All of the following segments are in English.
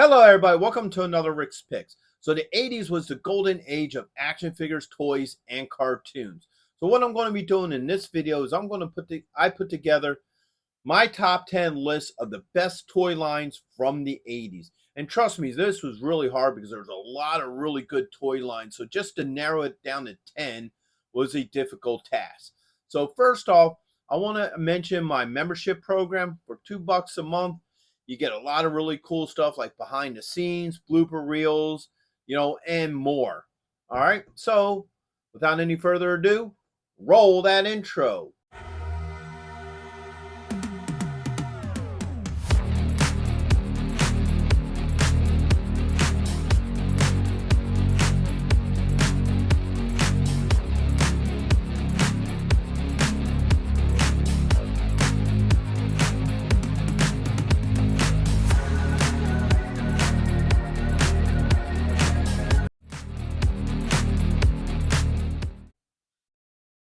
Hello, everybody. Welcome to another Rick's Picks. So the 80s was the golden age of action figures, toys, and cartoons. So what I'm going to be doing in this video is I put together my top 10 list of the best toy lines from the 80s. And trust me, this was really hard because there's a lot of really good toy lines. So just to narrow it down to 10 was a difficult task. So first off, I want to mention my membership program for $2 a month. You get a lot of really cool stuff like behind the scenes, blooper reels, and more. All right. So without any further ado, roll that intro.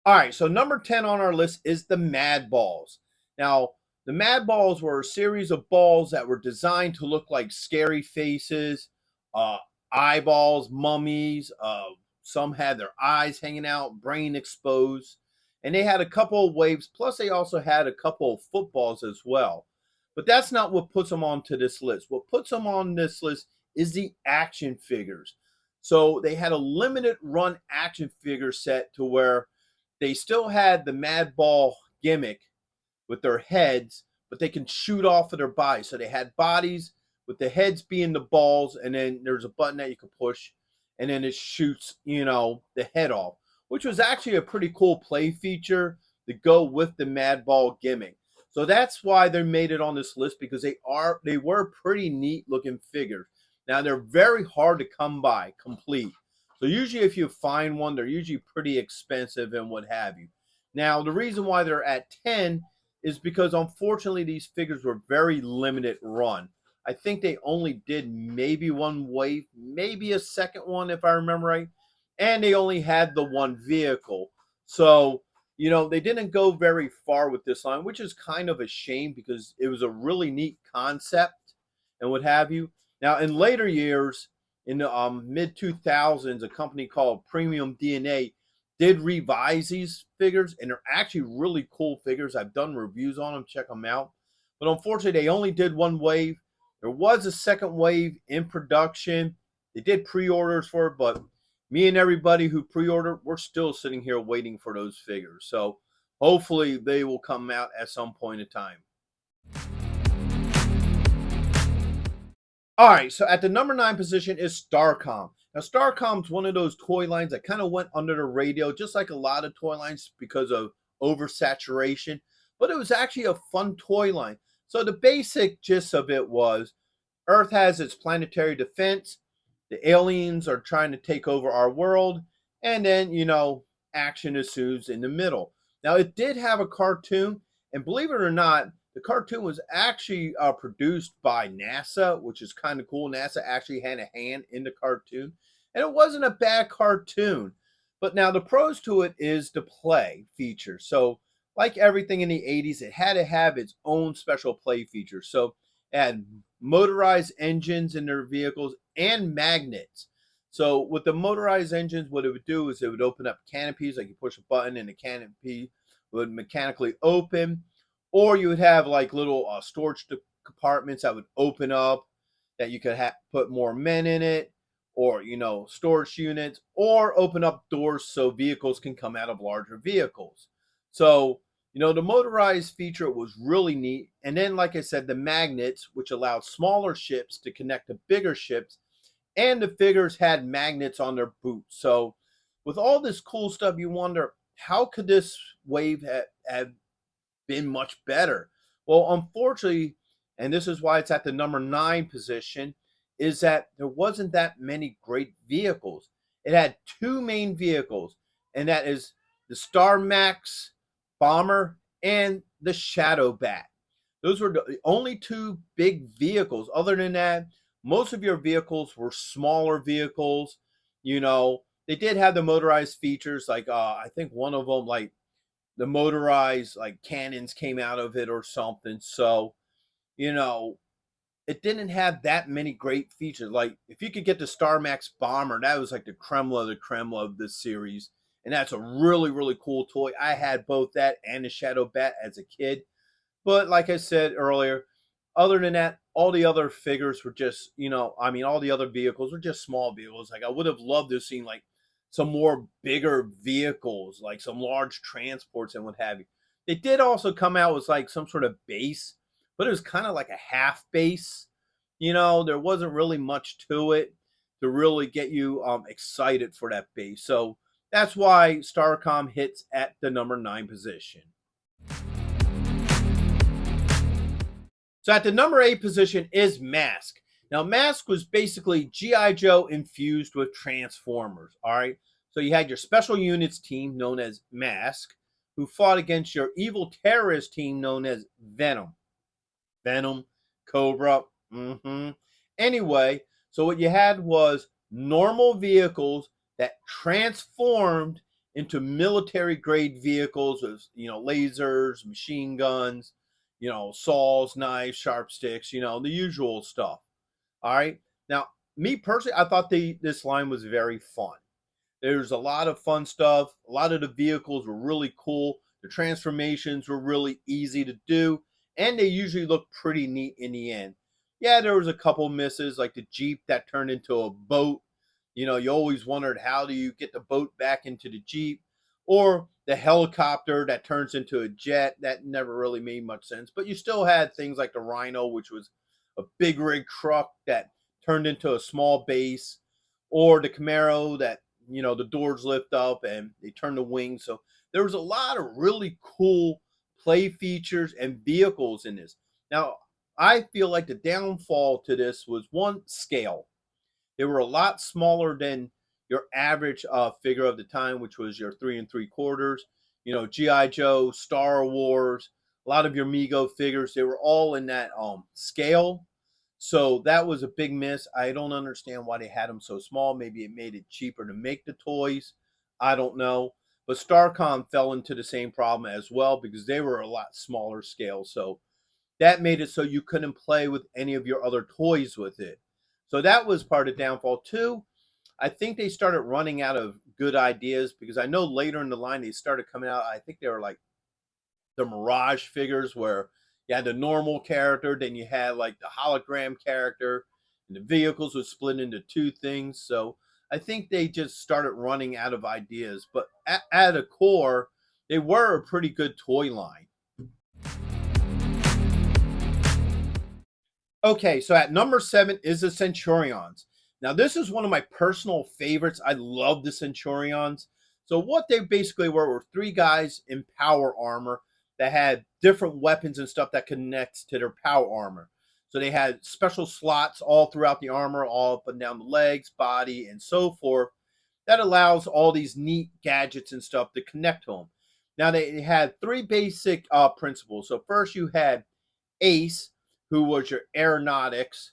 All right, so number 10 on our list is the Mad Balls. Now, the Mad Balls were a series of balls that were designed to look like scary faces, eyeballs, mummies. Some had their eyes hanging out, brain exposed. And they had a couple of waves, plus they also had a couple of footballs as well. But that's not what puts them onto this list. What puts them on this list is the action figures. So they had a limited run action figure set to where they still had the Mad Ball gimmick with their heads, but they can shoot off of their bodies. So they had bodies with the heads being the balls, and then there's a button that you can push, and then it shoots, the head off, which was actually a pretty cool play feature to go with the Mad Ball gimmick. So that's why they made it on this list, because they were pretty neat looking figures. Now they're very hard to come by complete. So usually if you find one, they're usually pretty expensive and what have you. Now, the reason why they're at 10 is because unfortunately these figures were very limited run. I think they only did maybe one wave, maybe a second one if I remember right. And they only had the one vehicle. So, they didn't go very far with this line, which is kind of a shame because it was a really neat concept and what have you. Now, in later years, in the mid 2000s, a company called Premium DNA did revise these figures, and they're actually really cool figures. I've done reviews on them. Check them out. But unfortunately, they only did one wave. There was a second wave in production. They did pre-orders for it, but me and everybody who pre-ordered, we're still sitting here waiting for those figures. So hopefully they will come out at some point in time. All right, so at the number 9 position is Starcom. Now, Starcom's one of those toy lines that kind of went under the radio, just like a lot of toy lines because of oversaturation. But it was actually a fun toy line. So the basic gist of it was Earth has its planetary defense. The aliens are trying to take over our world. And then, action ensues in the middle. Now, it did have a cartoon. And believe it or not, the cartoon was actually produced by NASA, which is kind of cool. NASA actually had a hand in the cartoon. And it wasn't a bad cartoon. But now the pros to it is the play feature. So like everything in the 80s, it had to have its own special play feature. So it had motorized engines in their vehicles and magnets. So with the motorized engines, what it would do is it would open up canopies. Like you push a button and the canopy would mechanically open. Or you would have like little storage compartments that would open up that you could put more men in it, or, storage units, or open up doors so vehicles can come out of larger vehicles. So, the motorized feature was really neat. And then, like I said, the magnets, which allowed smaller ships to connect to bigger ships, and the figures had magnets on their boots. So with all this cool stuff, you wonder, how could this wave have been much better? Well, unfortunately, and this is why it's at the number 9 position, is that there wasn't that many great vehicles. It had 2 main vehicles, and that is the Star Max bomber and the Shadow Bat. Those were the only 2 big vehicles. Other than that, most of your vehicles were smaller vehicles. They did have the motorized features, like I think one of them, like the motorized like cannons came out of it or something. So, it didn't have that many great features. Like if you could get the Star Max Bomber, that was like the creme of this series. And that's a really, really cool toy. I had both that and the Shadow Bat as a kid. But like I said earlier, other than that, all the other figures were just, I mean, all the other vehicles were just small vehicles. Like I would have loved to have seen like some more bigger vehicles, like some large transports and what have you. They did also come out with like some sort of base, but it was kind of like a half base. There wasn't really much to it to really get you excited for that base. So that's why Starcom hits at the number 9 position. So at the number 8 position is Mask. Now, Mask was basically G.I. Joe infused with Transformers. All right. So you had your special units team known as Mask, who fought against your evil terrorist team known as Venom. Venom, Cobra. Anyway, so what you had was normal vehicles that transformed into military grade vehicles with, lasers, machine guns, saws, knives, sharp sticks, the usual stuff. All right. Now, me personally, I thought this line was very fun. There's a lot of fun stuff. A lot of the vehicles were really cool. The transformations were really easy to do, and they usually look pretty neat in the end. Yeah, there was a couple misses, like the Jeep that turned into a boat. You always wondered, how do you get the boat back into the Jeep? Or the helicopter that turns into a jet. That never really made much sense. But you still had things like the Rhino, which was a big rig truck that turned into a small base, or the Camaro that, the doors lift up and they turn the wings. So there was a lot of really cool play features and vehicles in this. Now, I feel like the downfall to this was one, scale. They were a lot smaller than your average figure of the time, which was your 3 3/4. G.I. Joe, Star Wars, a lot of your Mego figures, they were all in that scale. So that was a big miss. I don't understand why they had them so small. Maybe it made it cheaper to make the toys. I don't know. But Starcom fell into the same problem as well because they were a lot smaller scale. So that made it so you couldn't play with any of your other toys with it. So that was part of the downfall too. I think they started running out of good ideas because I know later in the line they started coming out. I think they were like the Mirage figures where you had the normal character, then you had like the hologram character, and the vehicles would split into two things. So I think they just started running out of ideas. But at a core, they were a pretty good toy line. Okay, so at number 7 is the Centurions. Now, this is one of my personal favorites. I love the Centurions. So, what they basically were three guys in power armor that had different weapons and stuff that connects to their power armor. So, they had special slots all throughout the armor, all up and down the legs, body, and so forth. That allows all these neat gadgets and stuff to connect to them. Now, they had three basic principles. So, first, you had Ace, who was your aeronautics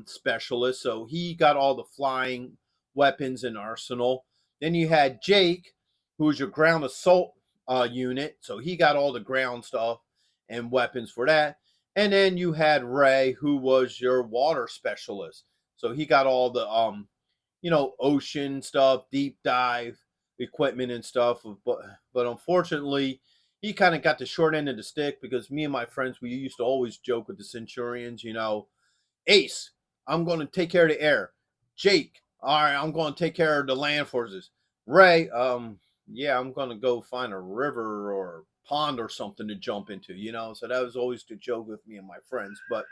specialist. So he got all the flying weapons and arsenal. Then you had Jake, who was your ground assault unit. So he got all the ground stuff and weapons for that. And then you had Ray, who was your water specialist. So he got all the ocean stuff, deep dive equipment and stuff. But unfortunately, he kind of got the short end of the stick because me and my friends, we used to always joke with the Centurions, Ace, I'm going to take care of the air. Jake, all right, I'm going to take care of the land forces. Ray, yeah, I'm going to go find a river or pond or something to jump into, So that was always the joke with me and my friends. But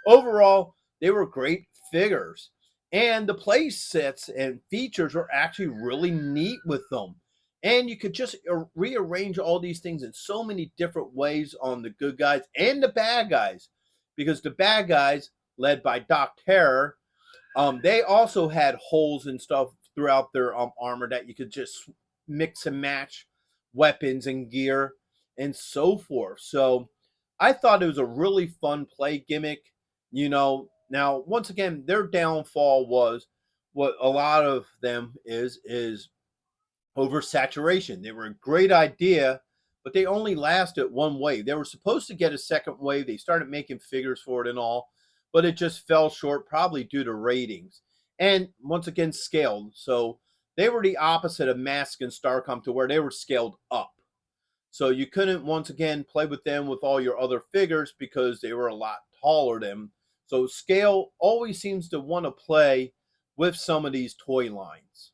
overall, they were great figures. And the play sets and features were actually really neat with them. And you could just rearrange all these things in so many different ways on the good guys and the bad guys. Because the bad guys, led by Doc Terror, they also had holes and stuff throughout their armor that you could just mix and match weapons and gear and so forth. So I thought it was a really fun play gimmick. Now, once again, their downfall was what a lot of them is oversaturation. They were a great idea, but they only lasted one wave. They were supposed to get a second wave. They started making figures for it and all, but it just fell short, probably due to ratings. And once again, scaled. So they were the opposite of Mask and Starcom, to where they were scaled up. So you couldn't, once again, play with them with all your other figures because they were a lot taller than them. So scale always seems to want to play with some of these toy lines.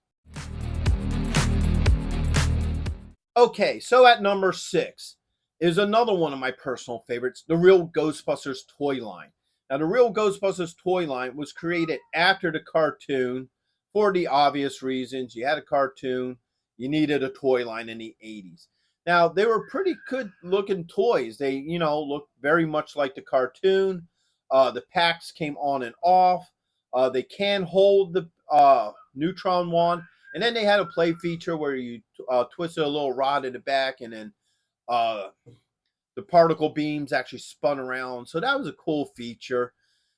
Okay, so at number 6 is another one of my personal favorites, the Real Ghostbusters toy line. Now, the Real Ghostbusters toy line was created after the cartoon for the obvious reasons. You had a cartoon, you needed a toy line in the 80s. Now, they were pretty good looking toys. They, looked very much like the cartoon. The packs came on and off. They can hold the neutron wand. And then they had a play feature where you twisted a little rod in the back, and then the particle beams actually spun around. So that was a cool feature.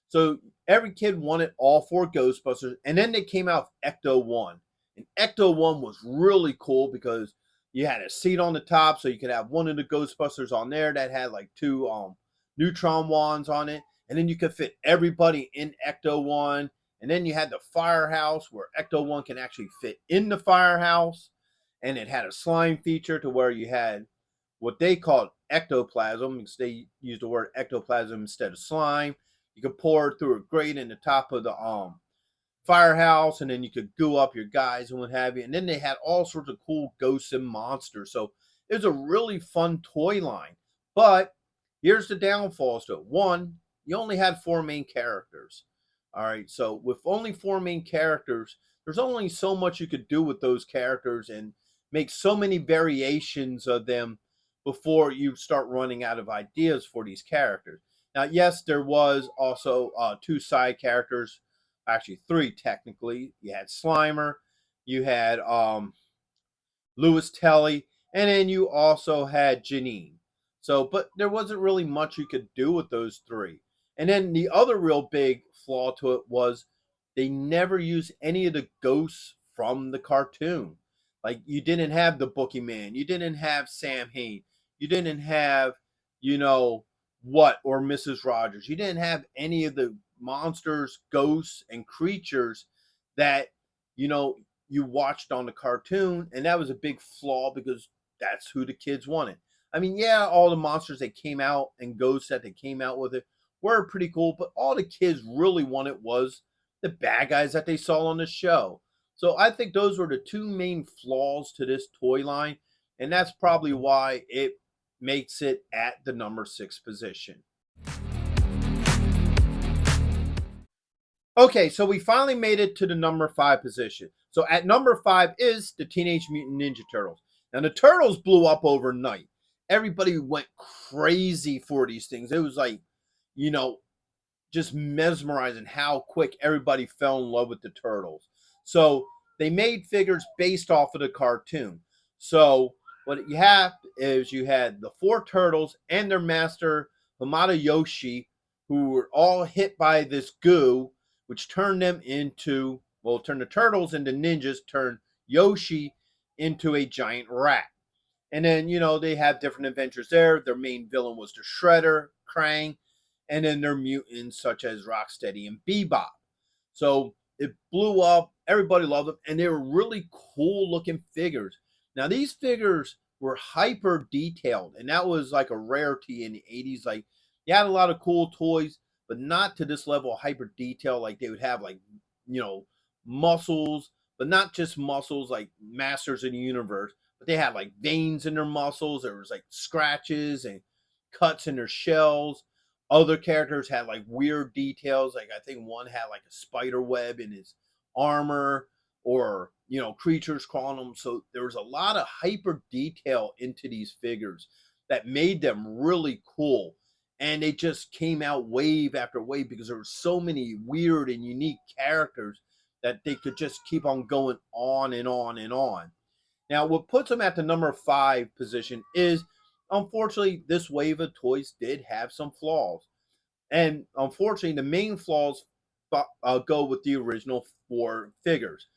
So every kid wanted all 4 Ghostbusters. And then they came out with Ecto-1. And Ecto-1 was really cool because you had a seat on the top, so you could have one of the Ghostbusters on there that had like 2 neutron wands on it. And then you could fit everybody in Ecto-1. And then you had the firehouse where Ecto-1 can actually fit in the firehouse. And it had a slime feature to where you had what they called ectoplasm, because they used the word ectoplasm instead of slime. You could pour it through a grate in the top of the firehouse, and then you could goo up your guys and what have you. And then they had all sorts of cool ghosts and monsters. So it was a really fun toy line. But here's the downfalls to it. One, you only had 4 main characters. All right, so with only 4 main characters, there's only so much you could do with those characters and make so many variations of them before you start running out of ideas for these characters. Now, yes, there was also 2 side characters, actually 3 technically. You had Slimer, you had Louis Telly, and then you also had Janine. So, but there wasn't really much you could do with those 3. And then the other real big flaw to it was they never used any of the ghosts from the cartoon. Like, you didn't have the Boogeyman, you didn't have Sam Hain, you didn't have, what, or Mrs. Rogers. You didn't have any of the monsters, ghosts, and creatures that, you watched on the cartoon. And that was a big flaw because that's who the kids wanted. I mean, yeah, all the monsters that came out and ghosts that they came out with it were pretty cool, but all the kids really wanted was the bad guys that they saw on the show. So I think those were the 2 main flaws to this toy line, and that's probably why it makes it at the number 6 position. Okay, so we finally made it to the number 5 position. So at number 5 is the Teenage Mutant Ninja Turtles. Now, the Turtles blew up overnight. Everybody went crazy for these things. It was like, just mesmerizing how quick everybody fell in love with the Turtles. So they made figures based off of the cartoon. So what you have is you had the 4 turtles and their master, Hamada Yoshi, who were all hit by this goo, which turned them into, turned the turtles into ninjas, turned Yoshi into a giant rat. And then, they have different adventures there. Their main villain was the Shredder, Krang, and then their mutants such as Rocksteady and Bebop. So it blew up. Everybody loved them, and they were really cool looking figures. Now, these figures were hyper detailed, and that was like a rarity in the 80s. Like, you had a lot of cool toys, but not to this level of hyper detail. Like, they would have, like, muscles, but not just muscles like Masters of the Universe, but they had like veins in their muscles. There was like scratches and cuts in their shells. Other characters had like weird details. Like, I think one had like a spider web in his armor, or, creatures crawling them. So there was a lot of hyper detail into these figures that made them really cool. And they just came out wave after wave because there were so many weird and unique characters that they could just keep on going on and on and on. Now, what puts them at the number 5 position is, unfortunately, this wave of toys did have some flaws. And unfortunately, the main flaws go with the original 4 figures.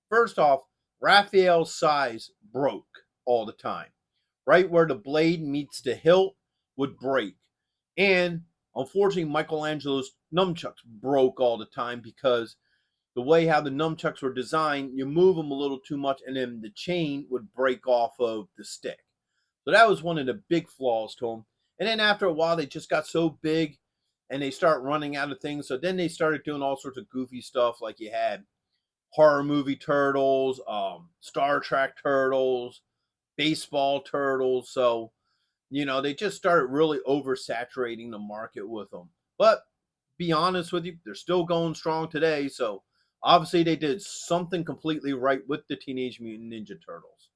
First off, Raphael's size broke all the time. Right where the blade meets the hilt would break. And Unfortunately, Michelangelo's nunchucks broke all the time because the way how the nunchucks were designed, you move them a little too much and then the chain would break off of the stick. So that was one of the big flaws to them. And then after a while, they just got so big and they start running out of things. So then they started doing all sorts of goofy stuff, like you had horror movie turtles, Star Trek turtles, baseball turtles. So, they just started really oversaturating the market with them. But be honest with you, they're still going strong today. So obviously they did something completely right with the Teenage Mutant Ninja Turtles.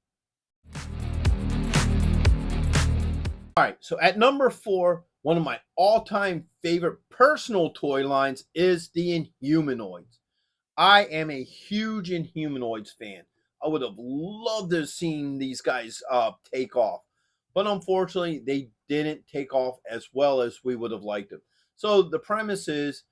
All right, so at number 4, one of my all-time favorite personal toy lines is the Inhumanoids. I am a huge Inhumanoids fan. I would have loved to have seen these guys take off. But unfortunately, they didn't take off as well as we would have liked them. So the premise is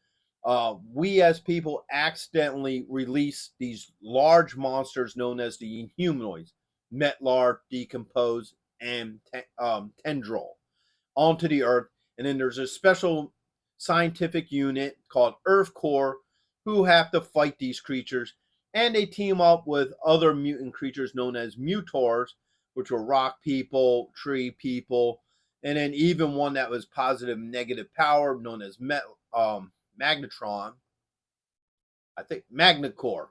we as people accidentally release these large monsters known as the Inhumanoids, Metlar, Decompose, and Tendril onto the Earth. And then there's a special scientific unit called Earth Corps who have to fight these creatures. And they team up with other mutant creatures known as Mutors, which were rock people, tree people, and then even one that was positive negative power known as Magnetron. I think Magnacore,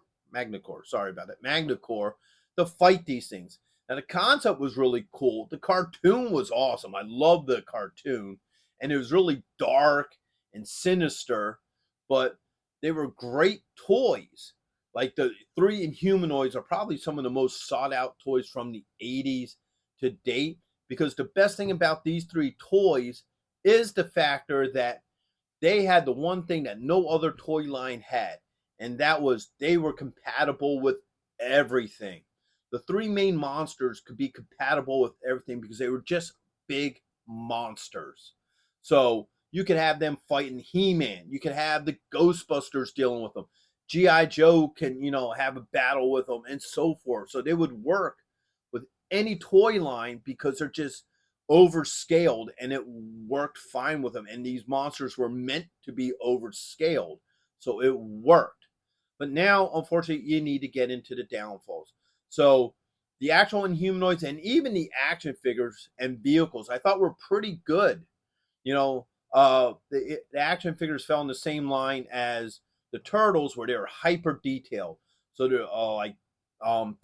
sorry about that, Magnacore, to fight these things. Now the concept was really cool. The cartoon was awesome. I love the cartoon, and it was really dark and sinister, but they were great toys. Like the 3 Inhumanoids are probably some of the most sought out toys from the 80s to date, because the best thing about these 3 toys is the factor that they had the one thing that no other toy line had, and that was they were compatible with everything. The 3 main monsters could be compatible with everything because they were just big monsters. So you could have them fighting He-Man. You could have the Ghostbusters dealing with them. G.I. Joe can, have a battle with them and so forth. So they would work with any toy line because they're just overscaled, and it worked fine with them. And these monsters were meant to be overscaled. So it worked. But now, unfortunately, you need to get into the downfalls. So the actual Inhumanoids and even the action figures and vehicles I thought were pretty good. The action figures fell in the same line as the Turtles, where they were hyper detailed. So they're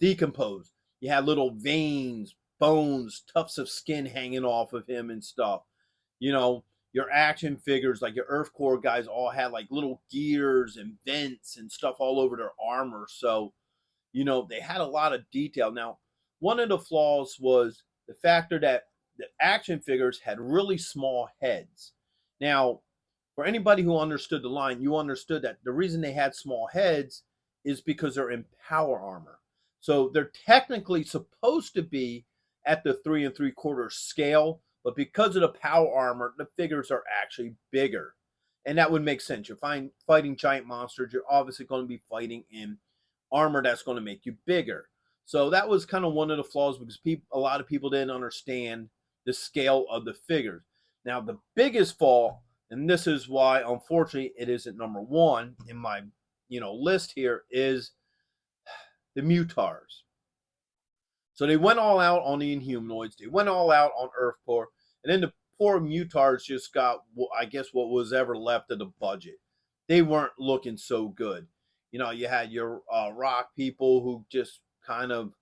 decomposed. You had little veins, bones, tufts of skin hanging off of him and stuff. Your action figures, like your Earth Corps guys, all had like little gears and vents and stuff all over their armor. So, they had a lot of detail. Now, one of the flaws was the factor that the action figures had really small heads. Now, for anybody who understood the line, you understood that the reason they had small heads is because they're in power armor. So they're technically supposed to be at the 3 3/4 scale, but because of the power armor, the figures are actually bigger. And that would make sense. You're fighting giant monsters. You're obviously going to be fighting in armor that's going to make you bigger. So that was kind of one of the flaws, because a lot of people didn't understand the scale of the figures. Now, the biggest flaw, and this is why, unfortunately, it isn't number 1 in my, list here, is the Mutars. So they went all out on the Inhumanoids. They went all out on Earth Corps. And then the poor Mutars just got, I guess, what was ever left of the budget. They weren't looking so good. You had your rock people who just kind of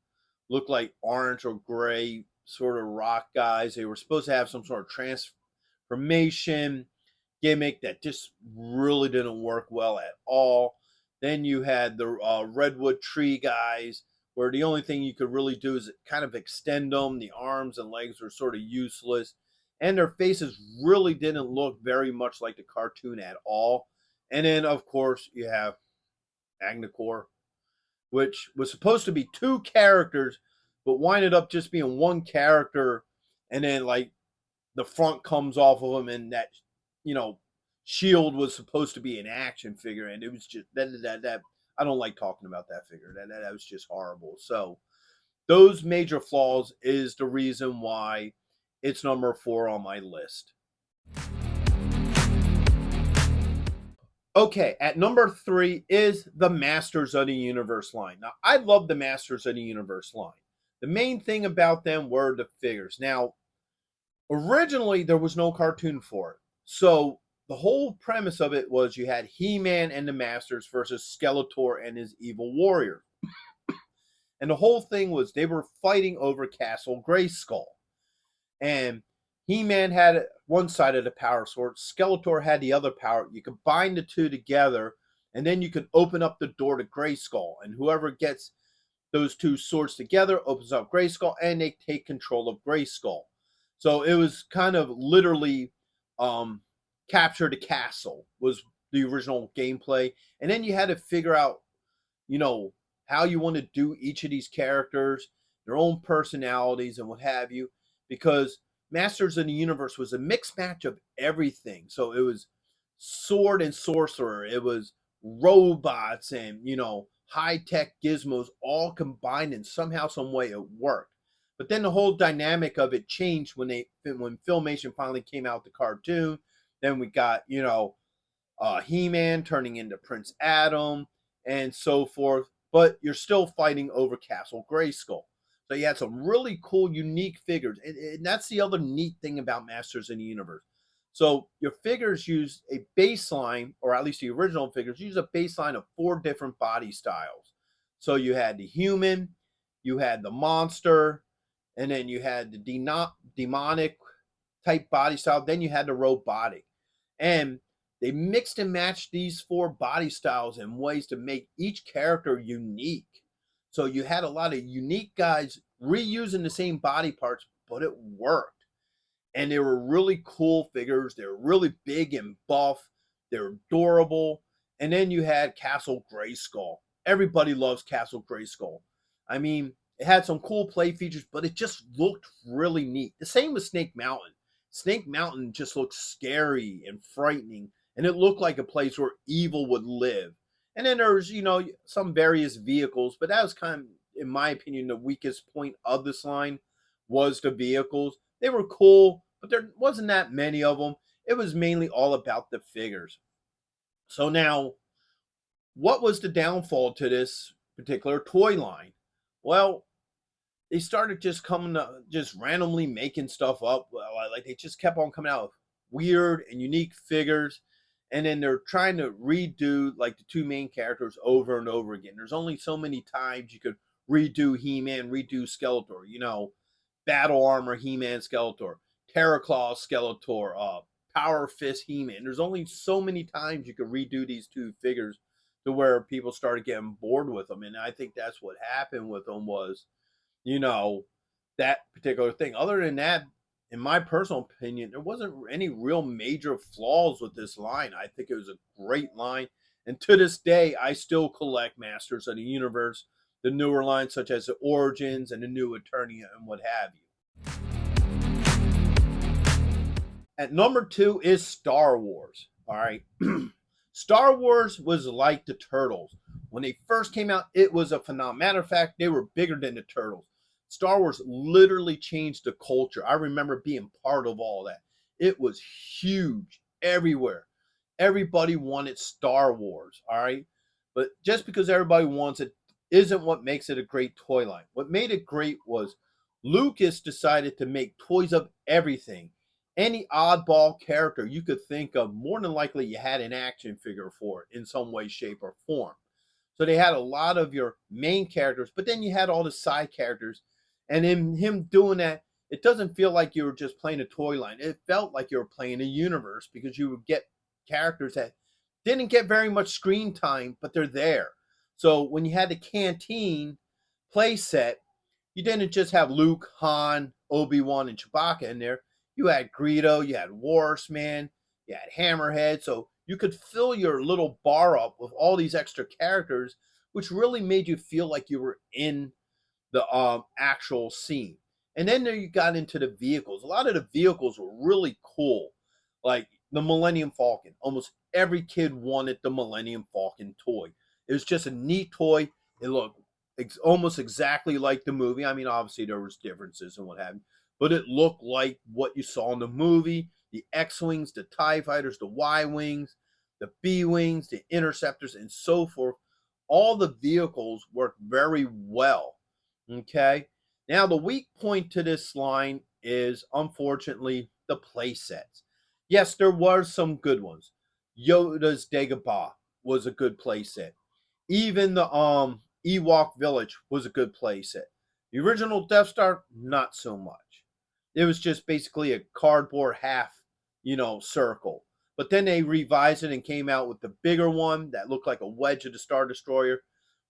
looked like orange or gray sort of rock guys. They were supposed to have some sort of transformation gimmick that just really didn't work well at all. Then you had the redwood tree guys, where the only thing you could really do is kind of extend them. The arms and legs were sort of useless, and their faces really didn't look very much like the cartoon at all. And then, of course, you have Magnacore, which was supposed to be 2 characters, but winded up just being 1 character, and then like the front comes off of him, and that shield was supposed to be an action figure, and it was just that I don't like talking about that figure. That was just horrible. So those major flaws is the reason why it's number 4 on my list. Okay, at number 3 is the Masters of the Universe line. Now, I love the Masters of the Universe line. The main thing about them were the figures. Now, originally there was no cartoon for it. So, the whole premise of it was you had He-Man and the Masters versus Skeletor and his evil warrior. And the whole thing was they were fighting over Castle Grayskull. And He-Man had one side of the power sword, Skeletor had the other power. You combine the two together, and then you can open up the door to Grayskull. And whoever gets those two swords together opens up Grayskull, and they take control of Grayskull. So it was kind of literally capture the castle was the original gameplay. And then you had to figure out, you know, how you want to do each of these characters, their own personalities, and what have you, because Masters of the Universe was a mixed match of everything. So it was sword and sorcerer, it was robots, and high tech gizmos all combined, and somehow, some way, it worked. But then the whole dynamic of it changed when Filmation finally came out with the cartoon. Then we got He-Man turning into Prince Adam and so forth. But you're still fighting over Castle Grayskull. So you had some really cool, unique figures. And that's the other neat thing about Masters in the Universe. So your figures use a baseline, or at least the original figures, use a baseline of 4 different body styles. So you had the human, you had the monster, and then you had the demonic type body style. Then you had the robotic. And they mixed and matched these 4 body styles in ways to make each character unique. So you had a lot of unique guys reusing the same body parts, but it worked. And they were really cool figures. They were really big and buff. They were adorable. And then you had Castle Grayskull. Everybody loves Castle Grayskull. I mean, it had some cool play features, but it just looked really neat. The same with Snake Mountain. Snake Mountain just looked scary and frightening, and it looked like a place where evil would live. And then there's, some various vehicles, but that was kind of, in my opinion, the weakest point of this line was the vehicles. They were cool, but there wasn't that many of them. It was mainly all about the figures. So now, what was the downfall to this particular toy line? Well, they started just just randomly making stuff up. Like they just kept on coming out with weird and unique figures. And then they're trying to redo like the 2 main characters over and over again. There's only so many times you could redo He-Man, redo Skeletor, Battle Armor He-Man Skeletor, Terraclaw Skeletor, Power Fist He-Man. There's only so many times you could redo these 2 figures to where people started getting bored with them. And I think that's what happened with them was, that particular thing. Other than that, in my personal opinion, there wasn't any real major flaws with this line. I think it was a great line. And to this day, I still collect Masters of the Universe, the newer lines such as the Origins and the new Eternia and what have you. At number 2 is Star Wars. All right. Star Wars was like the Turtles. When they first came out, it was a phenomenon. Matter of fact, they were bigger than the Turtles. Star Wars literally changed the culture. I remember being part of all that. It was huge everywhere. Everybody wanted Star Wars, all right? But just because everybody wants it isn't what makes it a great toy line. What made it great was Lucas decided to make toys of everything. Any oddball character you could think of, more than likely you had an action figure for it in some way, shape, or form. So they had a lot of your main characters, but then you had all the side characters. And in him doing that, it doesn't feel like you were just playing a toy line. It felt like you were playing a universe because you would get characters that didn't get very much screen time, but they're there. So when you had the Canteen play set, you didn't just have Luke, Han, Obi-Wan, and Chewbacca in there. You had Greedo, you had Horseman, you had Hammerhead. So you could fill your little bar up with all these extra characters, which really made you feel like you were in the actual scene. And then there you got into the vehicles. A lot of the vehicles were really cool. Like the Millennium Falcon. Almost every kid wanted the Millennium Falcon toy. It was just a neat toy. It looked almost exactly like the movie. I mean, obviously there was differences and what have you, but it looked like what you saw in the movie. The X-Wings, the TIE Fighters, the Y-Wings, the B-Wings, the Interceptors, and so forth. All the vehicles work very well. Okay. Now, the weak point to this line is, unfortunately, the play sets. Yes, there were some good ones. Yoda's Dagobah was a good play set. Even the Ewok Village was a good play set. The original Death Star, not so much. It was just basically a cardboard half, circle. But then they revised it and came out with the bigger one that looked like a wedge of the Star Destroyer,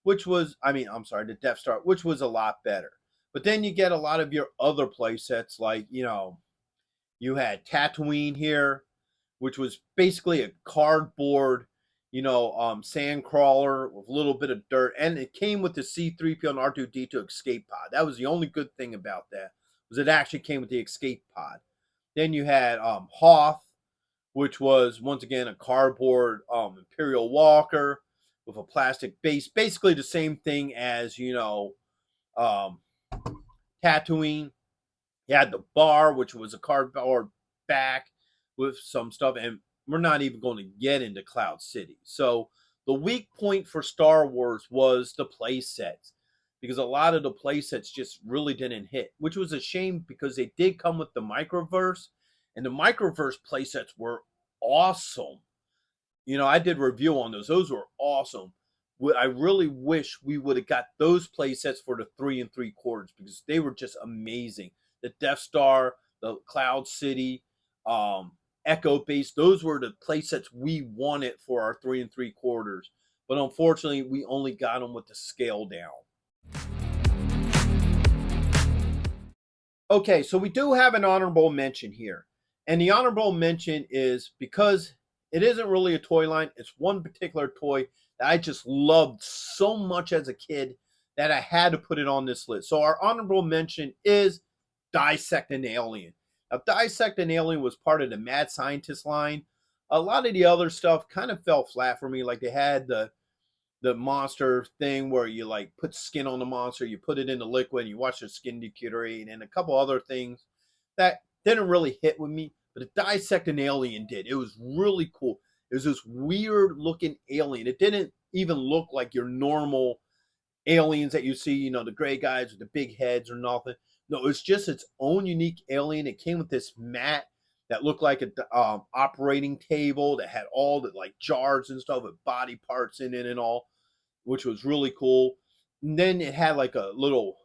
which was, I'm sorry, the Death Star, which was a lot better. But then you get a lot of your other play sets, like, you had Tatooine here, which was basically a cardboard, sand crawler with a little bit of dirt, and it came with the C-3PO and R2-D2 escape pod. That was the only good thing about that, was it actually came with the escape pod. Then you had Hoth, which was once again a cardboard Imperial Walker with a plastic base, basically the same thing as Tatooine. You had the bar, which was a cardboard back with some stuff, and we're not even going to get into Cloud City. So the weak point for Star Wars was the play sets, because a lot of the play sets just really didn't hit, which was a shame because they did come with the Microverse, and the Microverse play sets were awesome. I did review on those. Those were awesome. I really wish we would have got those play sets for the 3 3/4 because they were just amazing. The Death Star, the Cloud City, Echo Base, those were the play sets we wanted for our 3 3/4. But unfortunately, we only got them with the scale down. Okay, so we do have an honorable mention here. And the honorable mention is because it isn't really a toy line. It's one particular toy that I just loved so much as a kid that I had to put it on this list. So our honorable mention is Dissect an Alien. Now, Dissect an Alien was part of the Mad Scientist line. A lot of the other stuff kind of fell flat for me. Like they had the monster thing where you like put skin on the monster, you put it in the liquid, and you watch the skin deteriorate, and a couple other things that didn't really hit with me. But the Dissect an Alien did. It was really cool. It was this weird looking alien. It didn't even look like your normal aliens that you see, the gray guys with the big heads or nothing. No, it was just its own unique alien. It came with this mat that looked like an operating table that had all the like jars and stuff with body parts in it and all, which was really cool. And then it had like a little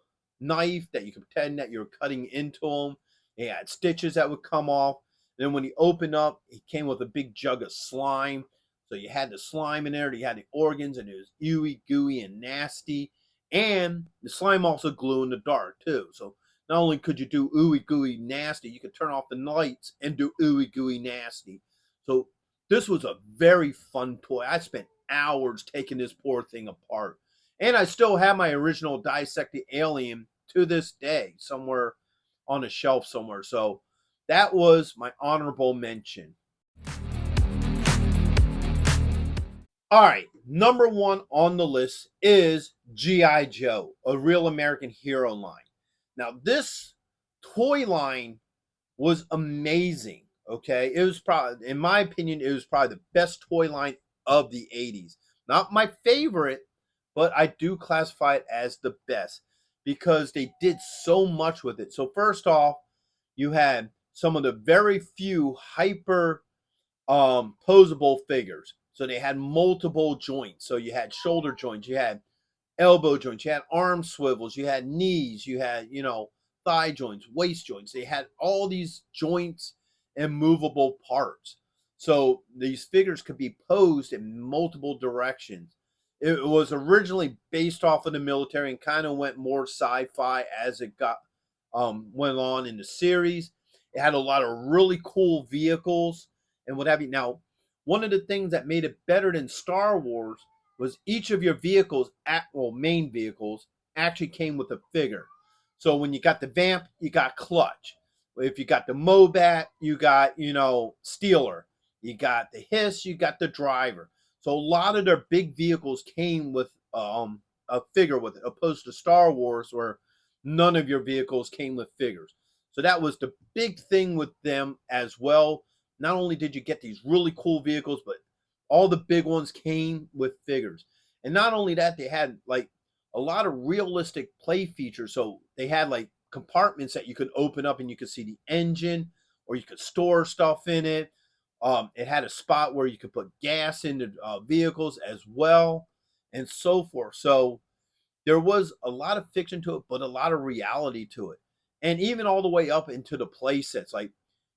knife that you could pretend that you're cutting into them. It had stitches that would come off. And then when you opened up, it came with a big jug of slime. So you had the slime in there, you had the organs, and it was ooey, gooey, and nasty. And the slime also glue in the dark too. So not only could you do ooey, gooey, nasty, you could turn off the lights and do ooey, gooey, nasty. So this was a very fun toy. I spent hours taking this poor thing apart. And I still have my original Dissected Alien to this day somewhere on a shelf somewhere. So that was my honorable mention. All right, number one on the list is G.I. Joe, a Real American Hero line. Now, this toy line was amazing, okay? It was probably, in my opinion, it was probably the best toy line of the 80s. Not my favorite, but I do classify it as the best because they did so much with it. So first off, you had some of the very few hyper posable figures. So they had multiple joints. So you had shoulder joints, you had elbow joints, you had arm swivels, you had knees, you had, thigh joints, waist joints. They had all these joints and movable parts. So these figures could be posed in multiple directions. It was originally based off of the military and kind of went more sci-fi as it got went on in the series. It had a lot of really cool vehicles and what have you. Now, one of the things that made it better than Star Wars was each of your vehicles, main vehicles, actually came with a figure. So when you got the Vamp, you got Clutch. If you got the Mobat, you got, Steeler. You got the Hiss, you got the Driver. So a lot of their big vehicles came with a figure with it, opposed to Star Wars where none of your vehicles came with figures. So that was the big thing with them as well. Not only did you get these really cool vehicles, but all the big ones came with figures. And not only that, they had like a lot of realistic play features. So they had like compartments that you could open up and you could see the engine, or you could store stuff in it. It had a spot where you could put gas into vehicles as well, and so forth. So there was a lot of fiction to it, but a lot of reality to it. And even all the way up into the play sets. Like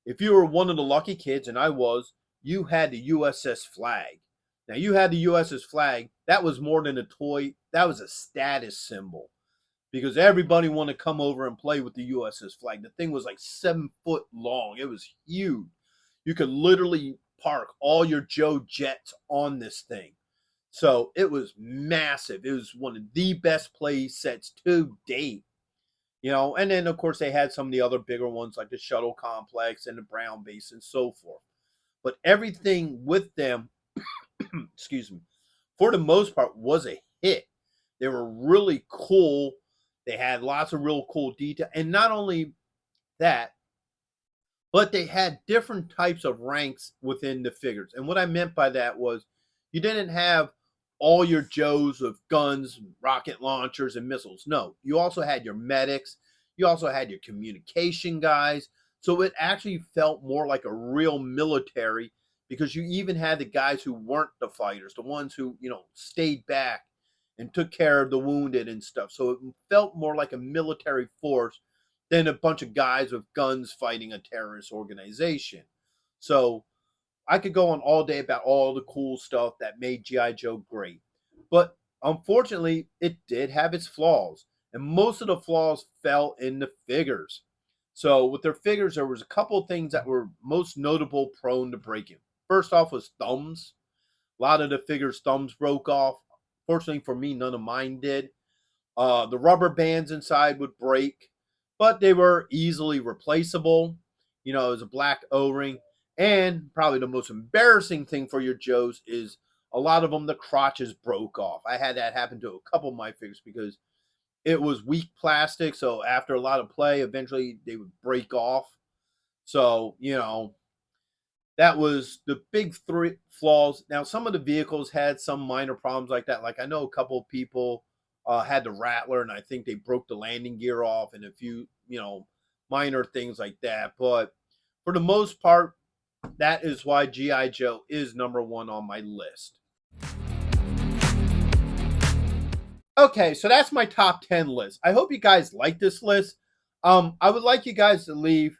if you were one of the lucky kids, and I was, you had the USS flag. Now you had the USS flag. That was more than a toy. That was a status symbol because everybody wanted to come over and play with the USS flag. The thing was like 7 foot long. It was huge. You could literally park all your Joe jets on this thing. So it was massive. It was one of the best play sets to date. And then of course they had some of the other bigger ones like the Shuttle Complex and the Brown Base and so forth. But everything with them, excuse me, for the most part was a hit. They were really cool. They had lots of real cool detail. And not only that, but they had different types of ranks within the figures. And what I meant by that was you didn't have all your Joes with guns, rocket launchers, and missiles. No, you also had your medics. You also had your communication guys. So it actually felt more like a real military because you even had the guys who weren't the fighters, the ones who, stayed back and took care of the wounded and stuff. So it felt more like a military force than a bunch of guys with guns fighting a terrorist organization. So I could go on all day about all the cool stuff that made G.I. Joe great. But unfortunately, it did have its flaws. And most of the flaws fell in the figures. So with their figures, there was a couple of things that were most notable prone to breaking. First off was thumbs. A lot of the figures' thumbs broke off. Fortunately for me, none of mine did. The rubber bands inside would break, but they were easily replaceable. It was a black O-ring. And probably the most embarrassing thing for your Joes is a lot of them, the crotches broke off. I had that happen to a couple of my figures because it was weak plastic. So after a lot of play, eventually they would break off. So, that was the big three flaws. Now, some of the vehicles had some minor problems like that. Like I know a couple of people had the Rattler, and I think they broke the landing gear off and a few, minor things like that. But for the most part, that is why G.I. Joe is number one on my list. Okay, so that's my top 10 list. I hope you guys like this list. I would like you guys to leave,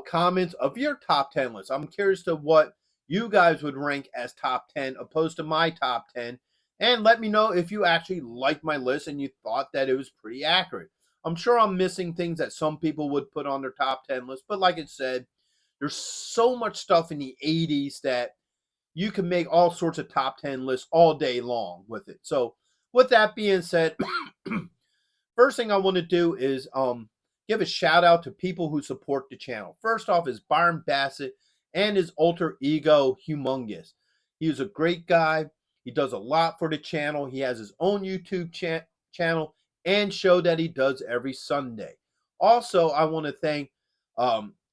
comments of your top 10 list. I'm curious to what you guys would rank as top 10 opposed to my top 10. And let me know if you actually liked my list and you thought that it was pretty accurate. I'm sure I'm missing things that some people would put on their top 10 list. But like I said, there's so much stuff in the 80s that you can make all sorts of top 10 lists all day long with it. So with that being said, first thing I want to do is give a shout out to people who support the channel. First off is Byron Bassett and his alter ego, Humongous. He is a great guy. He does a lot for the channel. He has his own YouTube channel and show that he does every Sunday. Also, I want to thank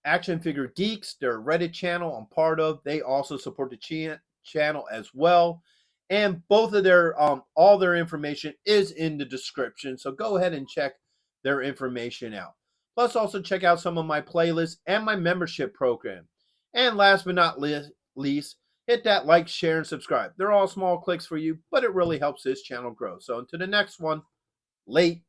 Action Figure Geeks, their Reddit channel I'm part of. They also support the channel as well. And both of their all their information is in the description. So go ahead and check their information out. Plus also check out some of my playlists and my membership program. And last but not least, hit that like, share, and subscribe. They're all small clicks for you, but it really helps this channel grow. So until the next one, late.